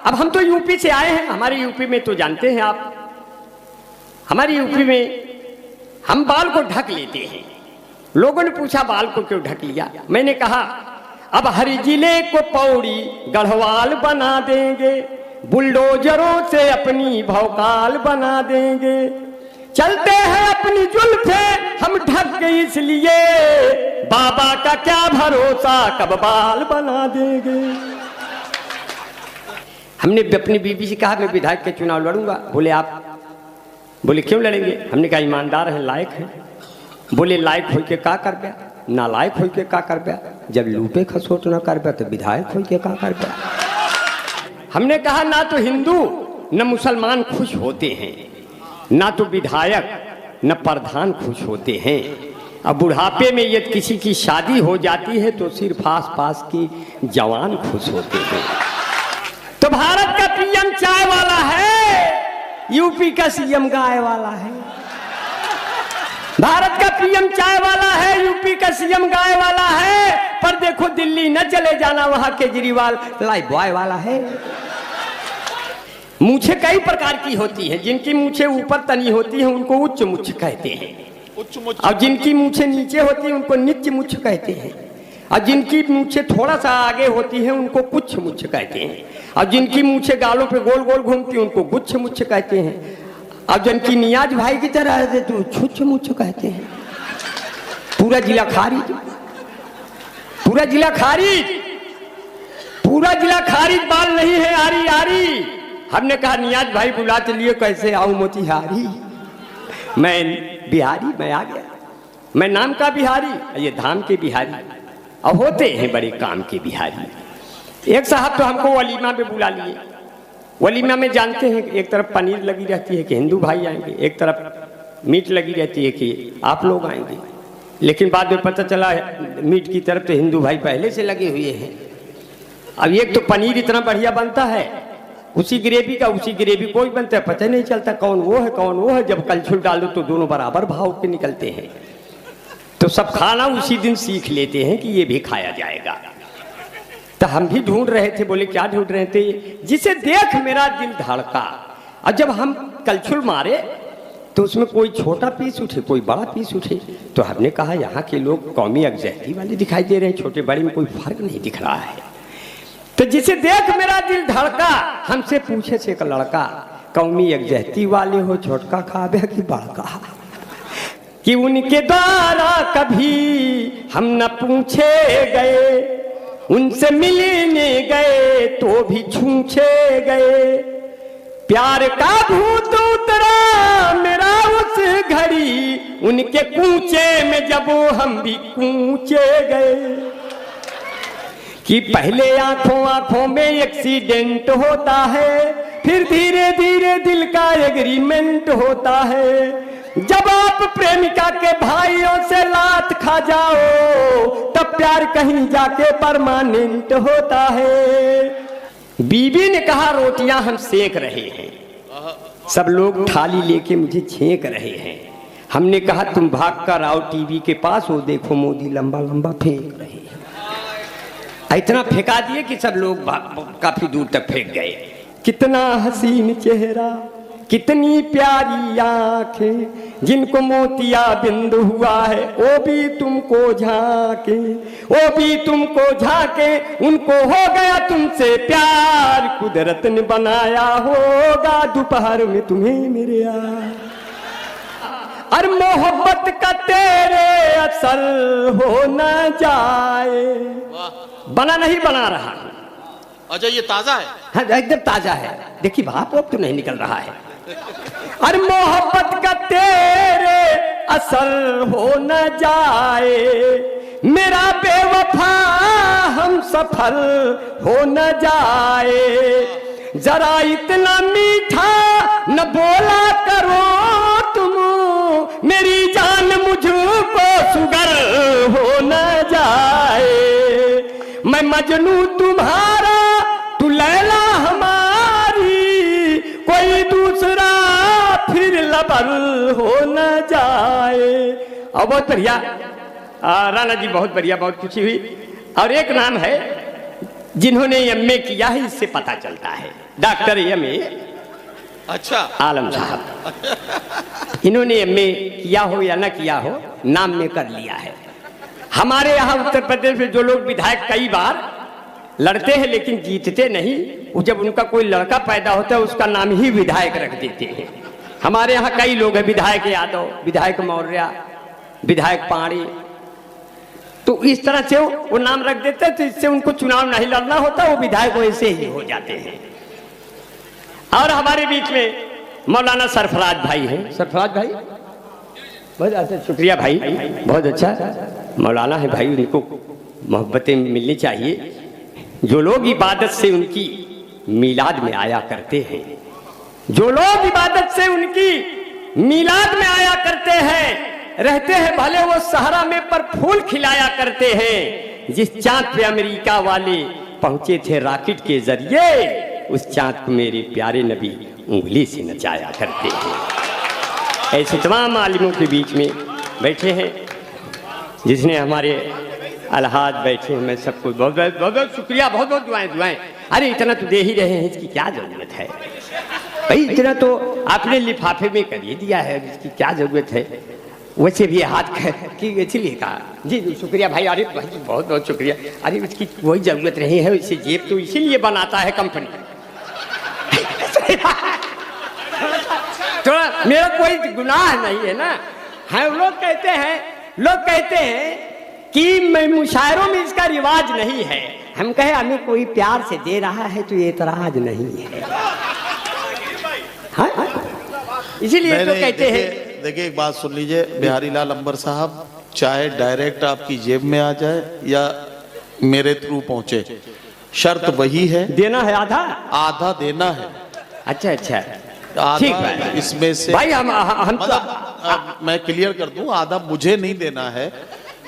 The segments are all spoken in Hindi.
अब हम तो यूपी से आए हैं, हमारे यूपी में तो जानते हैं आप, हमारी यूपी में हम बाल को ढक लेते हैं। लोगों ने पूछा बाल को क्यों ढक लिया, मैंने कहा अब हर जिले को पौड़ी गढ़वाल बना देंगे, बुलडोजरों से अपनी भौकाल बना देंगे, चलते हैं अपनी जुल्फे हम ढक के इसलिए, बाबा का क्या भरोसा कब बाल बना देंगे। हमने अपनी बीबी से कहा मैं विधायक के चुनाव लड़ूंगा। बोले आप? बोले क्यों लड़ेंगे? हमने कहा ईमानदार है, लायक है। बोले लायक हो के का कर पाया, ना लायक हो के का कर पाया, जब लूटे खसोट ना कर पाया तो विधायक हो के का कर पाया। हमने कहा ना तो हिंदू न मुसलमान खुश होते हैं, ना तो विधायक न प्रधान खुश होते हैं। अब बुढ़ापे में यदि किसी की शादी हो जाती है तो सिर्फ आस पास की जवान खुश होते हैं। तो भारत का पीएम चाय वाला है, यूपी का सीएम गाय वाला है। भारत का पीएम चाय वाला है, यूपी का सीएम गाय वाला है। पर देखो दिल्ली न चले जाना, वहां केजरीवाल लाइफ बॉय वाला है। मूछें कई प्रकार की होती हैं, जिनकी मूछें ऊपर तनी होती हैं उनको उच्च मुछ कहते हैं, और जिनकी मूछें नीचे होती हैं उनको निच्च मुछ कहते हैं, और जिनकी मूछें थोड़ा सा आगे होती हैं उनको कुछ मुछ कहते हैं, और जिनकी मूछें गालों पे गोल गोल घूमती हैं उनको गुच्छ मुछ कहते हैं, और जिनकी नियाज भाई की तरह है तो छुच्छ मुछ कहते हैं। पूरा जिला खारिज, पूरा जिला खारिज, पूरा जिला खारिज, बाल नहीं है आरी आरी। हमने कहा नियाज भाई बुला चलिए, कैसे आऊं मोतिहारी, मैं बिहारी, मैं आ गया, मैं नाम का बिहारी, ये धाम के बिहारी, और होते हैं बड़े काम के बिहारी। एक साहब तो हमको वलीमा में बुला लिए। वलीमा में जानते हैं एक तरफ पनीर लगी रहती है कि हिंदू भाई आएंगे, एक तरफ मीट लगी रहती है कि आप लोग आएंगे, लेकिन बाद में पता चला मीट की तरफ तो हिंदू भाई पहले से लगे हुए हैं। अब एक तो पनीर इतना बढ़िया बनता है, उसी ग्रेवी का उसी ग्रेवी कोई बनता है, पता नहीं चलता कौन वो है कौन वो है। जब कलछुल डालो तो दोनों बराबर भाव के निकलते हैं। तो सब खाना उसी दिन सीख लेते हैं कि ये भी खाया जाएगा। तो हम भी ढूंढ रहे थे। बोले क्या ढूंढ रहे थे? जिसे देख मेरा दिल धड़का। और जब हम कलछुल मारे तो उसमें कोई छोटा पीस उठे, कोई बड़ा पीस उठे। तो हमने कहा यहाँ के लोग कौमी यकजहती वाले दिखाई दे रहे हैं, छोटे बड़े में कोई फर्क नहीं दिख रहा है। तो जिसे देख मेरा दिल धड़का, हमसे पूछे से एक लड़का, कौमी यकजहती वाले हो छोटका खाबे की बड़का, कि उनके द्वारा कभी हम न पूछे गए, उनसे मिलने गए तो भी छूछे गए। प्यार का भूत उतरा मेरा उस घड़ी, उनके कूचे में जब हम भी कूचे गए। कि पहले आंखों आंखों में एक्सीडेंट होता है, फिर धीरे धीरे दिल का एग्रीमेंट होता है। जब आप प्रेमिका के भाइयों से लात खा जाओ तब प्यार कहीं जाके परमानेंट होता है। बीबी ने कहा रोटियां हम सेक रहे हैं, सब लोग थाली लेके मुझे छेक रहे हैं। हमने कहा तुम भाग कर आओ टीवी के पास, वो देखो मोदी लंबा लंबा फेंक रहे हैं। इतना फेंका दिए कि सब लोग काफी दूर तक फेंक गए। कितना हसीन चेहरा, कितनी प्यारी आंखें, जिनको मोतिया बिंद हुआ है वो भी तुमको झांके, वो भी तुमको झांके। उनको हो गया तुमसे प्यार, कुदरत ने बनाया होगा दोपहर में तुम्हें मेरे यार। और मोहब्बत का तेरे असर हो न जाए। बना नहीं बना रहा। अच्छा ये ताजा है? हाँ एकदम ताजा है। देखिए भाप तो नहीं निकल रहा है। अरे मोहब्बत का तेरे असर हो न जाए, मेरा बेवफा हम सफल हो न जाए। जरा इतना मीठा न बोला करो तुम, मेरी जान मुझको शुगर हो न जाए। मैं मजनू तुम्हारा, तू लैला हमारी, कोई दूसरा फिर लबर हो न जाए। और बहुत बढ़िया राणा जी, बहुत बढ़िया, बहुत खुशी हुई। और एक नाम है जिन्होंने एमए किया है इससे पता चलता है। डॉक्टर एमए अच्छा, आलम साहब, इन्होंने एमए किया हो या ना किया हो, नाम में कर लिया है। हमारे यहाँ उत्तर प्रदेश में जो लोग विधायक कई बार लड़ते हैं लेकिन जीतते नहीं, वो जब उनका कोई लड़का पैदा होता है उसका नाम ही विधायक रख देते हैं। हमारे यहाँ कई लोग हैं, विधायक यादव, विधायक मौर्य, विधायक पाणी, तो इस तरह से वो नाम रख देते हैं, तो इससे उनको चुनाव नहीं लड़ना होता, वो विधायक वैसे ही हो जाते हैं। और हमारे बीच में मौलाना सरफराज भाई हैं। सरफराज भाई बहुत अच्छा, शुक्रिया भाई, बहुत अच्छा मौलाना है भाई, उनको मोहब्बतें मिलनी चाहिए। जो लोग इबादत से उनकी मीलाद में आया करते हैं, जो लोग इबादत से उनकी मीलाद में आया करते हैं, रहते हैं भले वो सहरा में पर फूल खिलाया करते हैं। जिस चांद पे अमेरिका वाले पहुंचे थे रॉकेट के जरिए, उस चांद को मेरे प्यारे नबी उंगली से नचाया करते हैं। ऐसे तमाम आलिमों के बीच में बैठे हैं, जिसने हमारे अलहाज बैठे हैं, मैं सबको बहुत बहुत बहुत बहुत शुक्रिया, बहुत बहुत दुआएं। अरे इतना तो दे ही रहे हैं, इसकी क्या जरूरत है भाई, इतना तो आपने लिफाफे में कर ही दिया है, इसकी क्या जरूरत है। वैसे भी हाथ की इसीलिए कहा जी शुक्रिया भाई, अरे भाई बहुत बहुत शुक्रिया। अरे इसकी कोई जरूरत नहीं है, इसे जेब तो इसीलिए बनाता है कंपनी। थोड़ा मेरा कोई गुनाह नहीं है ना। हम लोग कहते हैं कि मुशायरों में इसका रिवाज नहीं है। हम कहे हमें कोई प्यार से दे रहा है तो ये एतराज नहीं है, हाँ? इसीलिए तो कहते हैं। देखिए एक बात सुन लीजिए बिहारी लाल अंबर साहब, चाहे डायरेक्ट आपकी जेब में आ जाए या मेरे थ्रू पहुंचे, शर्त वही है, देना है आधा देना है। अच्छा ठीक है, इसमें से भाई हम मतलब मैं क्लियर कर दूं, आधा मुझे नहीं देना है।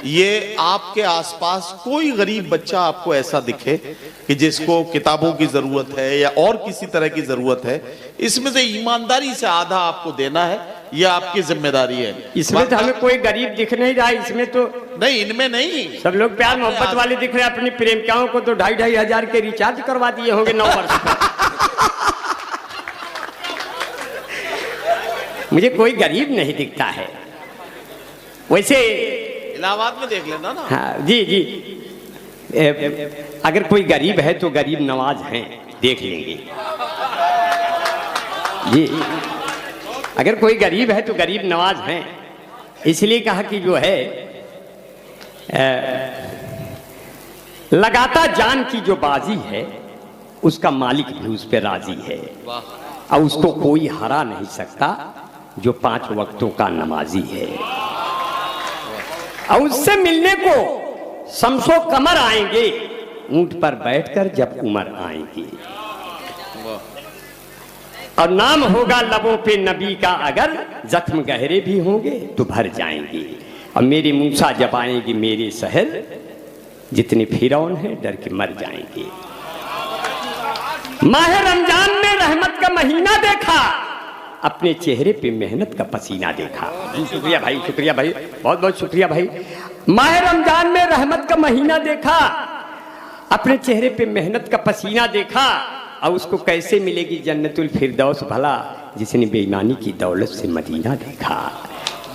ये आपके आसपास कोई गरीब बच्चा आपको ऐसा दिखे कि जिसको किताबों की जरूरत है या और किसी तरह की जरूरत है, इसमें से ईमानदारी से आधा आपको देना है, यह आपकी जिम्मेदारी है। इसमें तो हमें कोई गरीब दिख नहीं रहा, इसमें तो नहीं, इनमें नहीं, सब लोग प्यार मोहब्बत वाले दिख रहे हैं। अपनी प्रेमिकाओं को तो 2,500 हजार के रिचार्ज करवा दिए होंगे 9 वर्ष पर। मुझे कोई गरीब नहीं दिखता है। वैसे इलाहाबाद में देख लेना ना। हाँ जी, अगर कोई गरीब है तो गरीब नवाज हैं, देख लेंगे जी। अगर कोई गरीब है तो गरीब नवाज हैं, इसलिए कहा कि जो है लगाता जान की जो बाजी है उसका मालिक भी उस पर राजी है, और उसको कोई हरा नहीं सकता जो 5 वक्तों का नमाजी है। और उससे मिलने को शमसो कमर आएंगे, ऊंट पर बैठकर जब उमर आएंगे। और नाम होगा लबों पे नबी का, अगर जख्म गहरे भी होंगे तो भर जाएंगे। और मेरे मूसा जब आएंगे मेरे शहर, जितने फिरौन हैं डर के मर जाएंगे। माह रमजान में रहमत का महीना देखा, अपने चेहरे पे मेहनत का पसीना देखा। शुक्रिया भाई, शुक्रिया भाई, बहुत बहुत शुक्रिया भाई। माह रमजान में रहमत का महीना देखा, अपने चेहरे पे मेहनत का पसीना देखा। और उसको कैसे मिलेगी जन्नतुल फिरदौस भला, जिसने बेईमानी की दौलत से मदीना देखा।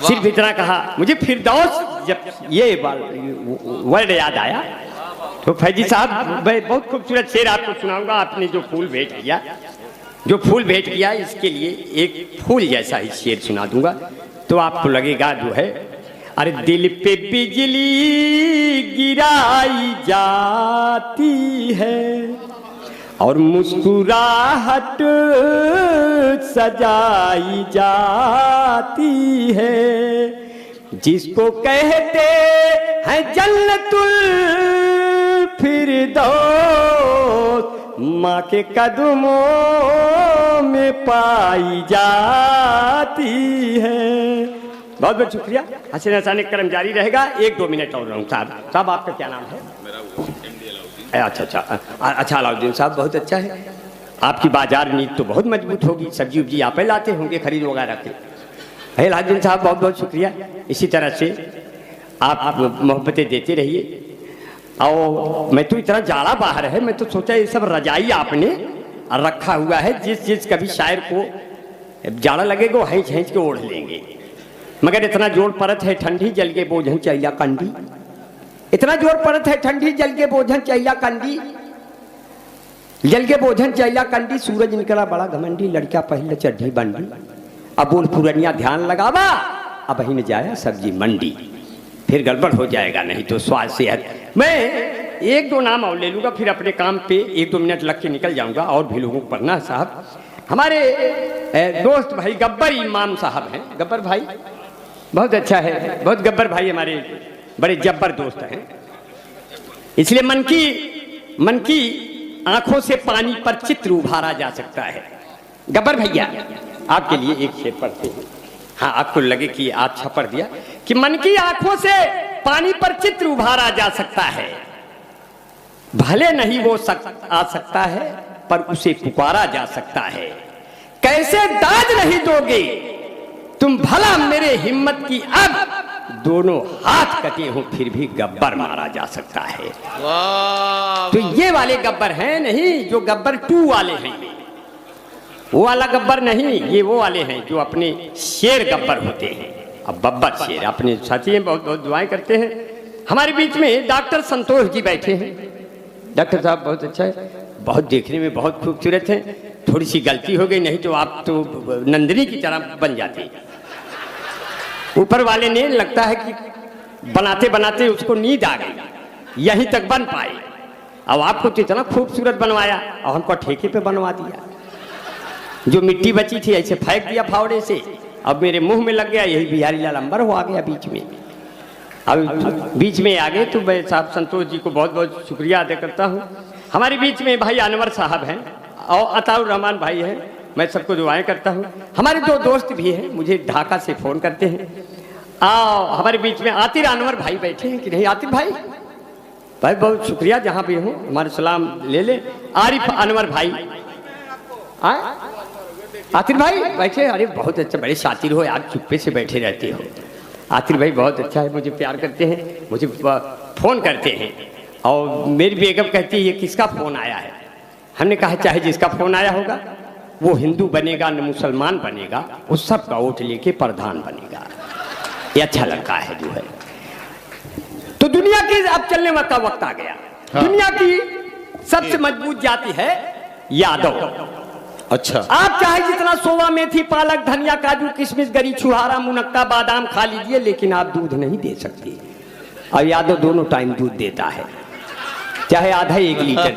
सिर्फ इतना कहा, मुझे फिरदौस जब ये वर्ड याद आया तो फैजी साहब बहुत खूबसूरत शेर आपको सुनाऊंगा। आपने जो फूल भेंट किया इसके लिए एक फूल जैसा ही शेर सुना दूंगा, तो आपको लगेगा जो है, अरे दिल पे बिजली गिराई जाती है और मुस्कुराहट सजाई जाती है, जिसको कहते हैं जन्नतुल फिरदौस, माँ के कदमों में पाई जाती है। बहुत बहुत शुक्रिया। हसन हसाने क्रम जारी रहेगा, 1-2 मिनट और रहूँ। साहब आपका क्या नाम है? अच्छा अलाउद्दीन साहब, बहुत अच्छा है। आपकी बाजार नीति तो बहुत मजबूत होगी, सब्जी उब्जी आप ही लाते होंगे खरीद वगैरह के। अलाउद्दीन साहब बहुत बहुत शुक्रिया। इसी तरह से आप मोहब्बतें देते रहिए। और मैं तो इतना जाड़ा बाहर है, मैं तो सोचा ये सब रजाई आपने रखा हुआ है, जिस कभी शायर को जाड़ा लगेगा हैंच हैंच के ओढ़ लेंगे, मगर इतना जोर पड़त है ठंडी जल के बोझन चाहिया कंडी, इतना जोर पड़त है ठंडी जल के बोझन चाहिया कंडी, जल के बोझन चाहिया कंडी, सूरज निकला बड़ा घमंडी, लड़का पहले चढ़ी बंडी, अब बोल पुरनिया ध्यान लगावा, अब ही न जाया सब्जी मंडी, फिर गड़बड़ हो जाएगा नहीं तो स्वास्थ्य सेहत। मैं एक दो नाम और ले लूँगा, फिर अपने काम पे 1-2 मिनट लग के निकल जाऊँगा, और भी लोगों को पढ़ना है साहब। हमारे दोस्त भाई गब्बर इमाम साहब हैं, गब्बर भाई बहुत अच्छा है, बहुत गब्बर भाई हमारे बड़े जब्बर दोस्त हैं, इसलिए मन की आंखों से पानी पर चित्र उभारा जा सकता है। गब्बर भैया आपके लिए एक शेर पढ़ते हैं, हाँ आपको लगे कि अच्छा पढ़ दिया, कि मन की आंखों से पानी पर चित्र उभारा जा सकता है, भले नहीं वो आ सकता है पर उसे पुकारा जा सकता है, कैसे दाद नहीं दोगे तुम भला मेरे हिम्मत की, अब दोनों हाथ कटे हो फिर भी गब्बर मारा जा सकता है। तो ये वाले गब्बर हैं नहीं जो गब्बर 2 वाले हैं, वो वाला गब्बर नहीं, ये वो वाले हैं जो अपने शेर गब्बर होते हैं। अब बब्बर शेर अपने साथी हैं, बहुत बहुत दुआएं करते हैं। हमारे बीच में डॉक्टर संतोष जी बैठे हैं, डॉक्टर साहब बहुत अच्छा है, बहुत देखने में बहुत खूबसूरत हैं, थोड़ी सी गलती हो गई नहीं तो आप तो नंदिनी की तरह बन जाते। ऊपर वाले ने लगता है कि बनाते बनाते उसको नींद आ गई, यहीं तक बन पाए, अब आपको तो इतना खूबसूरत बनवाया और हमको ठेके पे बनवा दिया, जो मिट्टी बची थी ऐसे फेंक दिया फावड़े से, अब मेरे मुंह में लग गया, यही बिहारी लाल अंबर हो आ गया बीच में। अब बीच में आ गए तो मैं साहब संतोष जी को बहुत बहुत शुक्रिया अदा करता हूँ। हमारे बीच में भाई अनवर साहब हैं और अताउर रहमान भाई हैं, मैं सबको दुआएं करता हूँ। हमारे 2 दोस्त भी हैं, मुझे ढाका से फ़ोन करते हैं। हमारे बीच में आतिर अनवर भाई बैठे हैं कि नहीं, आतिर भाई भाई बहुत शुक्रिया, जहाँ भी हो हमारे सलाम ले ले। आरिफ अनवर भाई, आतिर भाई बैठे, अरे बहुत अच्छा, बड़े शातिर हो यार, चुप्पे से बैठे रहते हो। आतिर भाई बहुत अच्छा है, मुझे प्यार करते हैं, मुझे फ़ोन करते हैं, और मेरी बेगम कहती है ये किसका फ़ोन आया है। हमने कहा चाहे जिसका फ़ोन आया होगा, वो हिंदू बनेगा न मुसलमान बनेगा, उस सब का वोट लेके प्रधान बनेगा, ये अच्छा लड़का है जो है। तो दुनिया की अब चलने का वक्त आ गया, हाँ। दुनिया की सबसे मजबूत जाति है यादव। अच्छा, आप चाहे जितना सोवा मेथी पालक धनिया काजू किशमिश गरी छुहारा मुनक्का बादाम खा लीजिए, लेकिन आप दूध नहीं दे सकते, और यादव दोनों टाइम दूध देता है, चाहे आधा 1 लीटर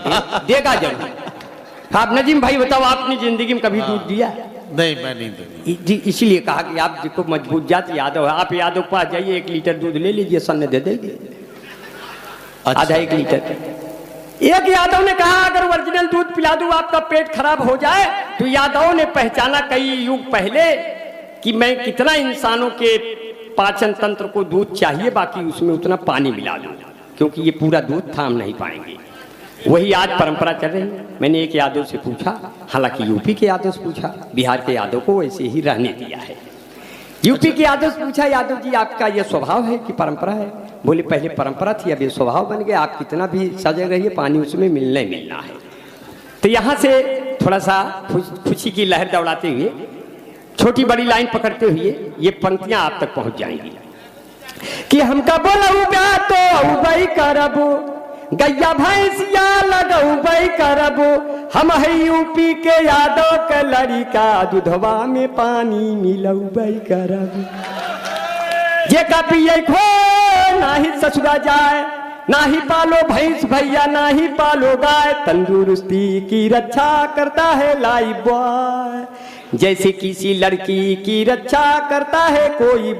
देगा जरूर। आप नजीम भाई बताओ, आपने जिंदगी में कभी दूध दिया? नहीं, मैं नहीं दूंगी। इसलिए कहा कि आप जिसको मजबूत जाति यादव है, आप यादव पास जाइए, 1 लीटर दूध ले लीजिए, सन्ने दे देंगे, आधा 1 लीटर। एक यादव ने कहा अगर ओरिजिनल दूध पिला दूं आपका पेट खराब हो जाए, तो यादव ने पहचाना कई युग पहले कि मैं कितना इंसानों के पाचन तंत्र को दूध चाहिए, बाकी उसमें उतना पानी मिला दूं, क्योंकि ये पूरा दूध थाम नहीं पाएंगे। वही आज परंपरा चल रही है। मैंने एक यादव से पूछा, हालांकि यूपी के यादव से पूछा, बिहार के यादव को वैसे ही रहने दिया है। यूपी के यादव से पूछा, यादव जी आपका यह स्वभाव है कि परंपरा है? बोले पहले परंपरा थी, अब ये स्वभाव बन गया, आप कितना भी सजग रहिए पानी उसमें मिलना है। तो यहाँ से थोड़ा सा खुशी की लहर दौड़ाते हुए, छोटी बड़ी लाइन पकड़ते हुए ये पंक्तियां आप तक पहुंच जाएंगी कि हमका बोलऊ तो भाई करबो, गैया भैंसिया लगऊ भाई करबो, हम है यूपी के यादव के लड़का, दूधवा में पानी मिलऊ भाई करबो, जे का पिए खो ना ही ससुरा जाए, ना ही पालो भैंस भैया ना ही पालो गाय, तंदुरुस्ती की रक्षा करता है लाइफ बॉय, जैसे किसी लड़की की रक्षा करता है कोई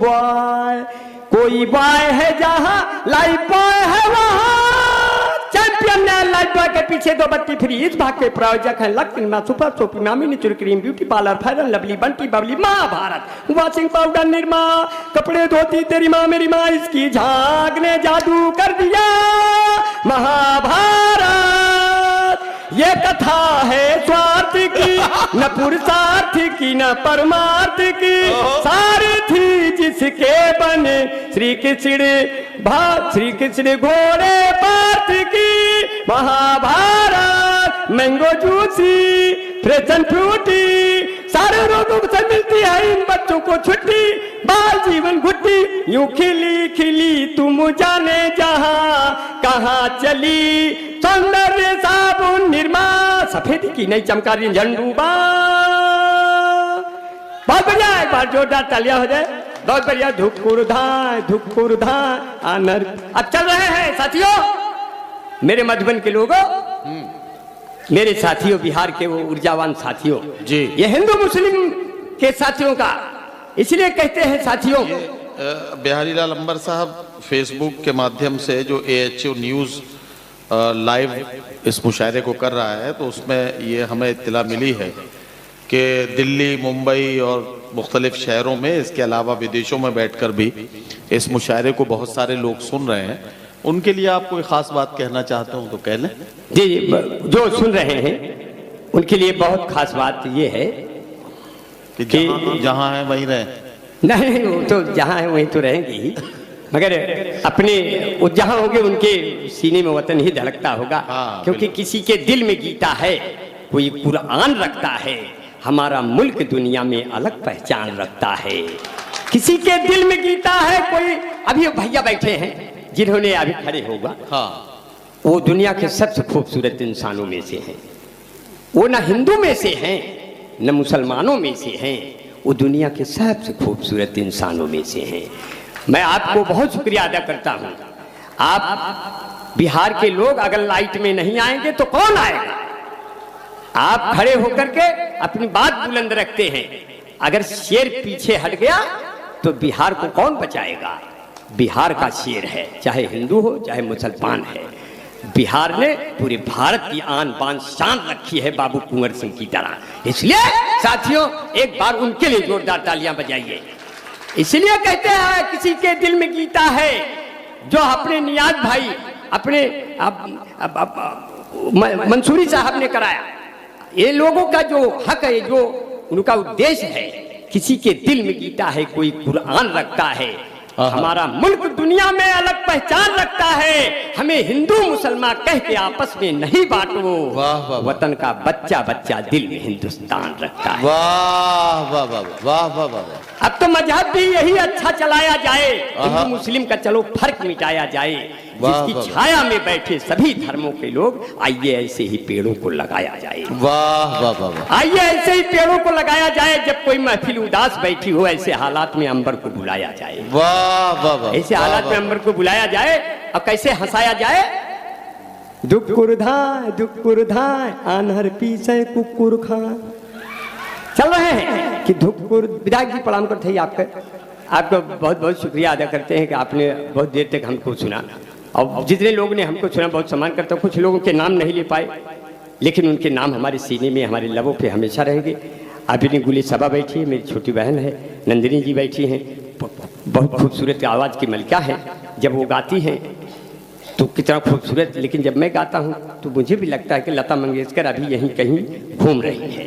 बॉय है जहां लाइफ बॉय है वहां चैंपियन है। लाइफ बॉय के पीछे 2 बत्ती फ्री, इस भाग के प्रायोजक हैं लक्ष्मी सुपर सोपी मामी natural cream beauty parlour fair lovely Bunty Babli Mahabharat washing powder Nirma कपड़े धोती तेरी माँ मेरी माँ, इसकी झाग ने जादू कर दिया महाभारत। ये कथा है स्वार्थ की न पुरुषार्थ की न परमार्थ की, सारी थी जिस किसके बने श्री कृष्ण घोड़े पार्थ की महाभारत मैंगो जूसी फ्रेशन फ्रूटी सारे रोगों से मिलती है इन बच्चों को छुट्टी बाल जीवन घुट्टी यूं खिली खिली तुम जाने जहां कहां चली सौंदर्य साबुन निर्मा सफेदी की नहीं चमका रही झंडूबा। बहुत बढ़िया, एक बार जोरदार तालियां हो जाए। बहुत बढ़िया। धुकुर धाय आनर। अब चल रहे हैं साथियों, मेरे मधुबन के लोगों, मेरे साथियों, बिहार के वो ऊर्जावान साथियों जी, ये हिंदू मुस्लिम के साथियों का इसलिए कहते हैं साथियों। बिहारी लाल अंबर साहब फेसबुक के माध्यम से जो AHU न्यूज़ लाइव इस मुशायरे को कर रहा है, तो उसमें ये हमें इत्तला मिली है कि दिल्ली, मुंबई और मुख्तलिफ शहरों में, इसके अलावा विदेशों में बैठकर भी इस मुशायरे को बहुत सारे लोग सुन रहे हैं। उनके लिए आप कोई ख़ास बात कहना चाहते हो तो कह लें। जी, जो सुन रहे हैं उनके लिए बहुत खास बात ये है कि जहाँ है वहीं रहें। नहीं, वो तो जहाँ है वहीं तो रहेंगे ही, मगर अपने वो जहाँ होंगे उनके सीने में वतन ही धड़कता होगा। हाँ, क्योंकि किसी के दिल में गीता है, कोई कुरान रखता है, हमारा मुल्क दुनिया में अलग पहचान रखता है। किसी के दिल में गीता है, कोई अभी भैया बैठे हैं जिन्होंने अभी खड़े होगा, हाँ, वो दुनिया के सबसे खूबसूरत इंसानों में से हैं। वो न हिंदू में से हैं न मुसलमानों में से हैं, वो दुनिया के सबसे खूबसूरत इंसानों में से हैं। मैं आपको बहुत शुक्रिया अदा करता हूँ। आप बिहार के लोग अगर लाइट में नहीं आएंगे तो कौन आएगा? आप खड़े होकर के अपनी बात बुलंद रखते हैं। अगर शेर पीछे हट गया तो बिहार को कौन बचाएगा? बिहार का शेर है, चाहे हिंदू हो चाहे मुसलमान है। बिहार ने पूरे भारत की आन बान शान रखी है बाबू कुंवर सिंह की तरह। इसलिए साथियों, एक बार उनके लिए जोरदार तालियां बजाइए। इसलिए कहते हैं किसी के दिल में गीता है, जो अपने नियाज भाई, अपने मंसूरी साहब ने कराया। ये लोगों का जो हक है, जो उनका उद्देश्य है, किसी के दिल में गीता है, कोई कुरान रखता है, हमारा मुल्क दुनिया में अलग पहचान रखता है। हमें हिंदू मुसलमान कह के आपस में नहीं बांटो। वाह वाह, वतन का बच्चा बच्चा दिल में हिंदुस्तान रखता है। वाह वाह वाह वाह वाह वाह। अब तो मजहब भी यही अच्छा चलाया जाए, हिंदू मुस्लिम का चलो फर्क मिटाया जाए। जिसकी छाया में बैठे सभी धर्मों के लोग, आइए ऐसे ही पेड़ों को लगाया जाए। वाह वाह वाह। आइए ऐसे ही पेड़ों को लगाया जाए। जब कोई महफिल उदास बैठी हो, ऐसे हालात में अंबर को बुलाया जाए। वाह वाह वाह। ऐसे हालात में अंबर को बुलाया जाए और कैसे हंसाया जाए? दुकुर धाय आनहर पीछे कुकुर खां। चल रहे हैं कि धुकुर। विधायक जी प्रणाम करते हैं आपको बहुत बहुत शुक्रिया अदा करते हैं कि आपने बहुत देर तक हमको सुना। और जितने लोगों ने हमको सुना बहुत सम्मान करता हूँ। कुछ लोगों के नाम नहीं ले पाए, लेकिन उनके नाम हमारे सीने में, हमारे लबों पे हमेशा रहेंगे। अभी गुली सभा बैठी है, मेरी छोटी बहन है नंदिनी जी बैठी हैं, बहुत खूबसूरत आवाज़ की मलिका है। जब वो गाती हैं तो कितना खूबसूरत, लेकिन जब मैं गाता हूँ तो मुझे भी लगता है कि लता मंगेशकर अभी यहीं कहीं घूम रही है।